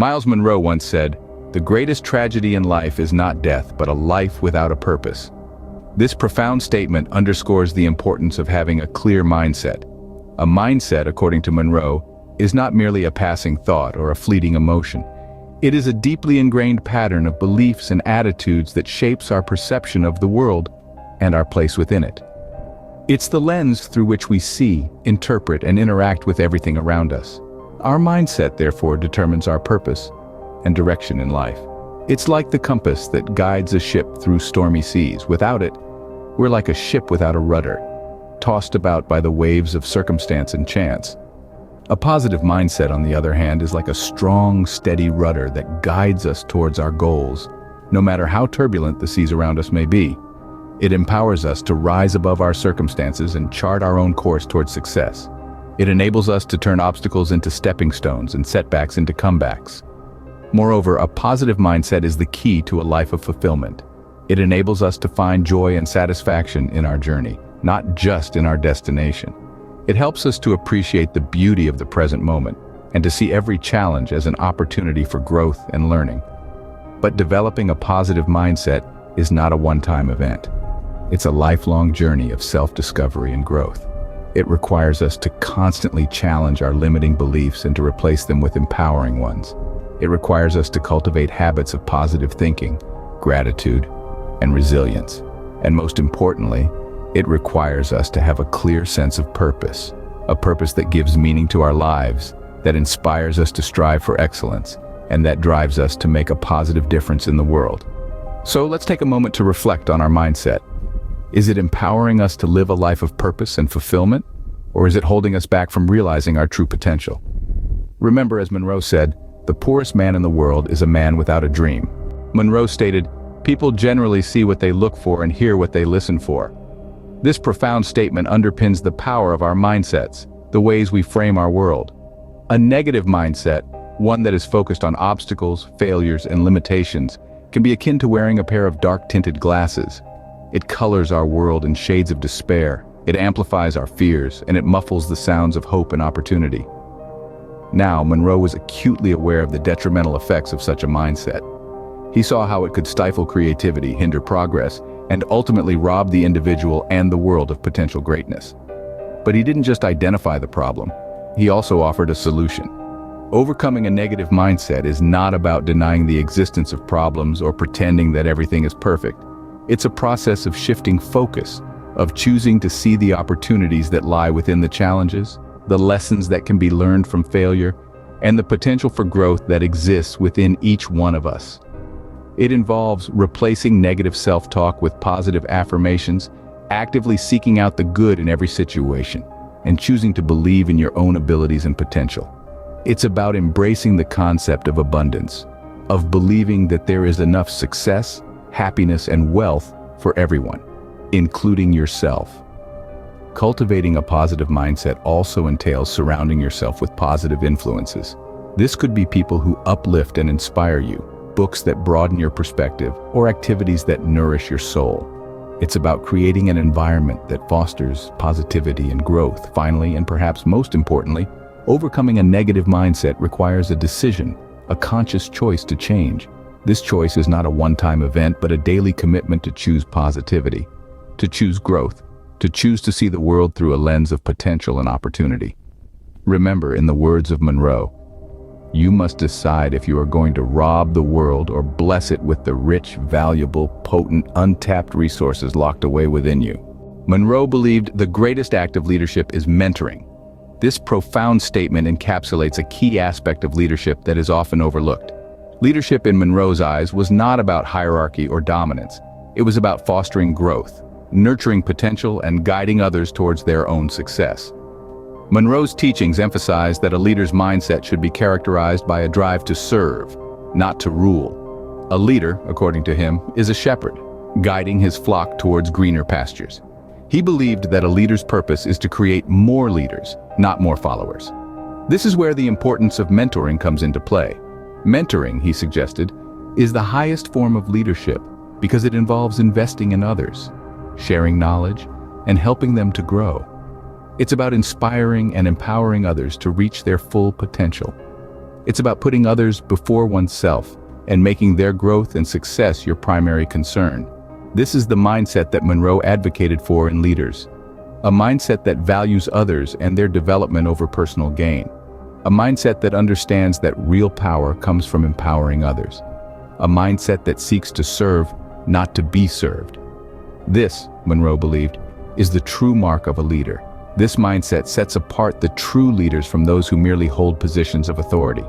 Myles Munroe once said, "The greatest tragedy in life is not death, but a life without a purpose." This profound statement underscores the importance of having a clear mindset. A mindset, according to Munroe, is not merely a passing thought or a fleeting emotion. It is a deeply ingrained pattern of beliefs and attitudes that shapes our perception of the world and our place within it. It's the lens through which we see, interpret, and interact with everything around us. Our mindset, therefore, determines our purpose and direction in life. It's like the compass that guides a ship through stormy seas. Without it, we're like a ship without a rudder, tossed about by the waves of circumstance and chance. A positive mindset, on the other hand, is like a strong, steady rudder that guides us towards our goals, no matter how turbulent the seas around us may be. It empowers us to rise above our circumstances and chart our own course towards success. It enables us to turn obstacles into stepping stones and setbacks into comebacks. Moreover, a positive mindset is the key to a life of fulfillment. It enables us to find joy and satisfaction in our journey, not just in our destination. It helps us to appreciate the beauty of the present moment and to see every challenge as an opportunity for growth and learning. But developing a positive mindset is not a one-time event. It's a lifelong journey of self-discovery and growth. It requires us to constantly challenge our limiting beliefs and to replace them with empowering ones. It requires us to cultivate habits of positive thinking, gratitude, and resilience. And most importantly, it requires us to have a clear sense of purpose, a purpose that gives meaning to our lives, that inspires us to strive for excellence, and that drives us to make a positive difference in the world. So let's take a moment to reflect on our mindset. Is it empowering us to live a life of purpose and fulfillment, or is it holding us back from realizing our true potential? Remember, as Munroe said, the poorest man in the world is a man without a dream. Munroe stated, "People generally see what they look for and hear what they listen for." This profound statement underpins the power of our mindsets, the ways we frame our world. A negative mindset, one that is focused on obstacles, failures, and limitations, can be akin to wearing a pair of dark-tinted glasses. It colors our world in shades of despair, it amplifies our fears, and it muffles the sounds of hope and opportunity. Now, Munroe was acutely aware of the detrimental effects of such a mindset. He saw how it could stifle creativity, hinder progress, and ultimately rob the individual and the world of potential greatness. But he didn't just identify the problem, he also offered a solution. Overcoming a negative mindset is not about denying the existence of problems or pretending that everything is perfect. It's a process of shifting focus, of choosing to see the opportunities that lie within the challenges, the lessons that can be learned from failure, and the potential for growth that exists within each one of us. It involves replacing negative self-talk with positive affirmations, actively seeking out the good in every situation, and choosing to believe in your own abilities and potential. It's about embracing the concept of abundance, of believing that there is enough success, happiness, and wealth for everyone, including yourself. Cultivating a positive mindset also entails surrounding yourself with positive influences. This could be people who uplift and inspire you, books that broaden your perspective, or activities that nourish your soul. It's about creating an environment that fosters positivity and growth. Finally, and perhaps most importantly, overcoming a negative mindset requires a decision, a conscious choice to change. This choice is not a one-time event, but a daily commitment to choose positivity, to choose growth, to choose to see the world through a lens of potential and opportunity. Remember, in the words of Munroe, you must decide if you are going to rob the world or bless it with the rich, valuable, potent, untapped resources locked away within you. Munroe believed the greatest act of leadership is mentoring. This profound statement encapsulates a key aspect of leadership that is often overlooked. Leadership in Munroe's eyes was not about hierarchy or dominance. It was about fostering growth, nurturing potential, and guiding others towards their own success. Munroe's teachings emphasized that a leader's mindset should be characterized by a drive to serve, not to rule. A leader, according to him, is a shepherd, guiding his flock towards greener pastures. He believed that a leader's purpose is to create more leaders, not more followers. This is where the importance of mentoring comes into play. Mentoring, he suggested, is the highest form of leadership because it involves investing in others, sharing knowledge, and helping them to grow. It's about inspiring and empowering others to reach their full potential. It's about putting others before oneself and making their growth and success your primary concern. This is the mindset that Munroe advocated for in leaders. A mindset that values others and their development over personal gain. A mindset that understands that real power comes from empowering others. A mindset that seeks to serve, not to be served. This, Munroe believed, is the true mark of a leader. This mindset sets apart the true leaders from those who merely hold positions of authority.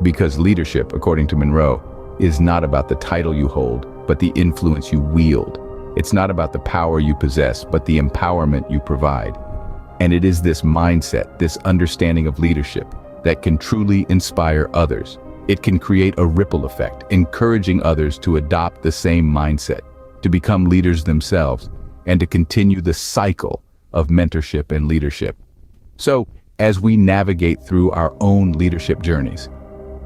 Because leadership, according to Munroe, is not about the title you hold, but the influence you wield. It's not about the power you possess, but the empowerment you provide. And it is this mindset, this understanding of leadership, that can truly inspire others. It can create a ripple effect, encouraging others to adopt the same mindset, to become leaders themselves, and to continue the cycle of mentorship and leadership. So, as we navigate through our own leadership journeys,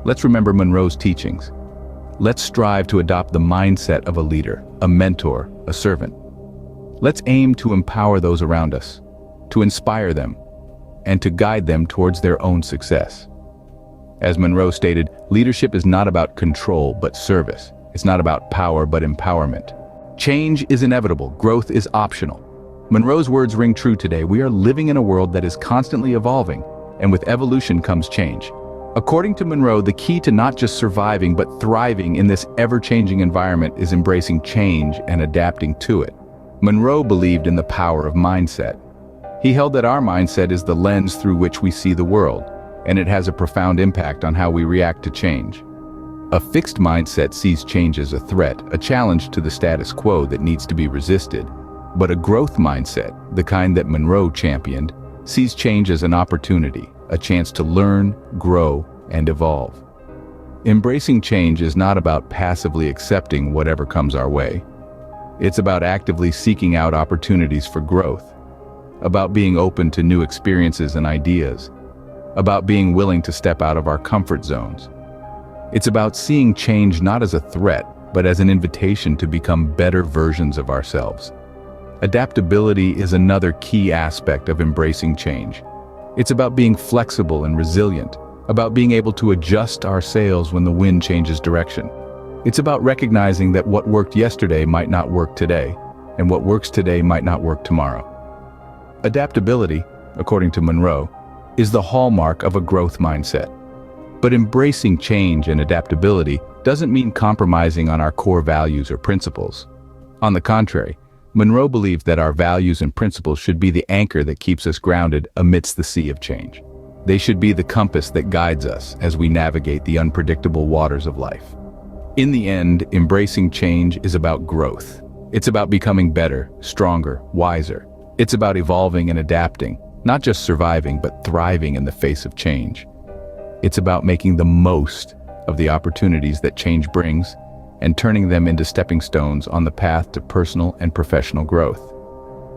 let's remember Munroe's teachings. Let's strive to adopt the mindset of a leader, a mentor, a servant. Let's aim to empower those around us, to inspire them, and to guide them towards their own success. As Munroe stated, leadership is not about control but service. It's not about power but empowerment. Change is inevitable, growth is optional. Munroe's words ring true today. We are living in a world that is constantly evolving, and with evolution comes change. According to Munroe, the key to not just surviving but thriving in this ever-changing environment is embracing change and adapting to it. Munroe believed in the power of mindset. He held that our mindset is the lens through which we see the world, and it has a profound impact on how we react to change. A fixed mindset sees change as a threat, a challenge to the status quo that needs to be resisted. But a growth mindset, the kind that Munroe championed, sees change as an opportunity, a chance to learn, grow, and evolve. Embracing change is not about passively accepting whatever comes our way. It's about actively seeking out opportunities for growth, about being open to new experiences and ideas, about being willing to step out of our comfort zones. It's about seeing change not as a threat, but as an invitation to become better versions of ourselves. Adaptability is another key aspect of embracing change. It's about being flexible and resilient, about being able to adjust our sails when the wind changes direction. It's about recognizing that what worked yesterday might not work today, and what works today might not work tomorrow. Adaptability, according to Munroe, is the hallmark of a growth mindset. But embracing change and adaptability doesn't mean compromising on our core values or principles. On the contrary, Munroe believed that our values and principles should be the anchor that keeps us grounded amidst the sea of change. They should be the compass that guides us as we navigate the unpredictable waters of life. In the end, embracing change is about growth. It's about becoming better, stronger, wiser. It's about evolving and adapting, not just surviving but thriving in the face of change. It's about making the most of the opportunities that change brings and turning them into stepping stones on the path to personal and professional growth.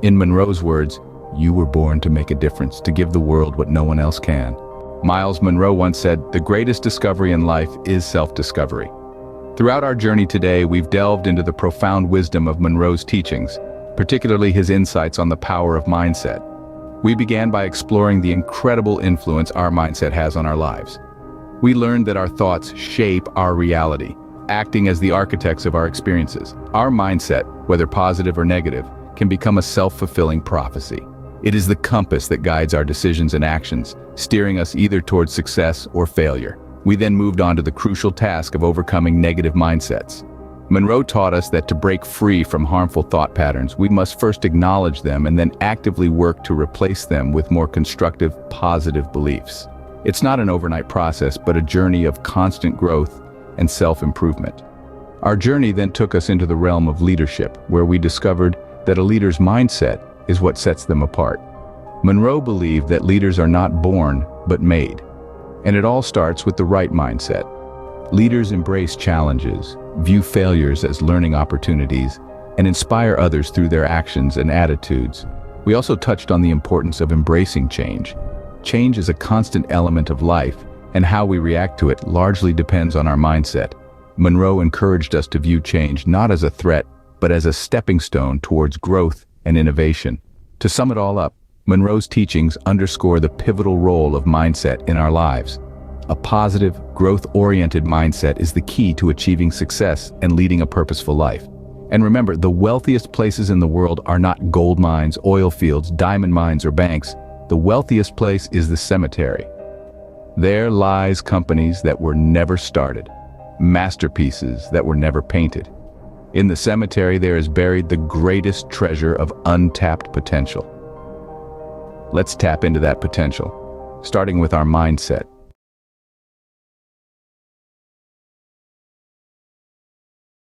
In Munroe's words, "You were born to make a difference, to give the world what no one else can." Myles Munroe once said, "The greatest discovery in life is self-discovery." Throughout our journey today, we've delved into the profound wisdom of Munroe's teachings, particularly his insights on the power of mindset. We began by exploring the incredible influence our mindset has on our lives. We learned that our thoughts shape our reality, acting as the architects of our experiences. Our mindset, whether positive or negative, can become a self-fulfilling prophecy. It is the compass that guides our decisions and actions, steering us either towards success or failure. We then moved on to the crucial task of overcoming negative mindsets. Munroe taught us that to break free from harmful thought patterns, we must first acknowledge them and then actively work to replace them with more constructive, positive beliefs. It's not an overnight process, but a journey of constant growth and self-improvement. Our journey then took us into the realm of leadership, where we discovered that a leader's mindset is what sets them apart. Munroe believed that leaders are not born, but made. And it all starts with the right mindset. Leaders embrace challenges, view failures as learning opportunities, and inspire others through their actions and attitudes. We also touched on the importance of embracing change. Change is a constant element of life, and how we react to it largely depends on our mindset. Munroe encouraged us to view change not as a threat, but as a stepping stone towards growth and innovation. To sum it all up, Munroe's teachings underscore the pivotal role of mindset in our lives. A positive, growth-oriented mindset is the key to achieving success and leading a purposeful life. And remember, the wealthiest places in the world are not gold mines, oil fields, diamond mines, or banks. The wealthiest place is the cemetery. There lies companies that were never started, masterpieces that were never painted. In the cemetery, there is buried the greatest treasure of untapped potential. Let's tap into that potential, starting with our mindset.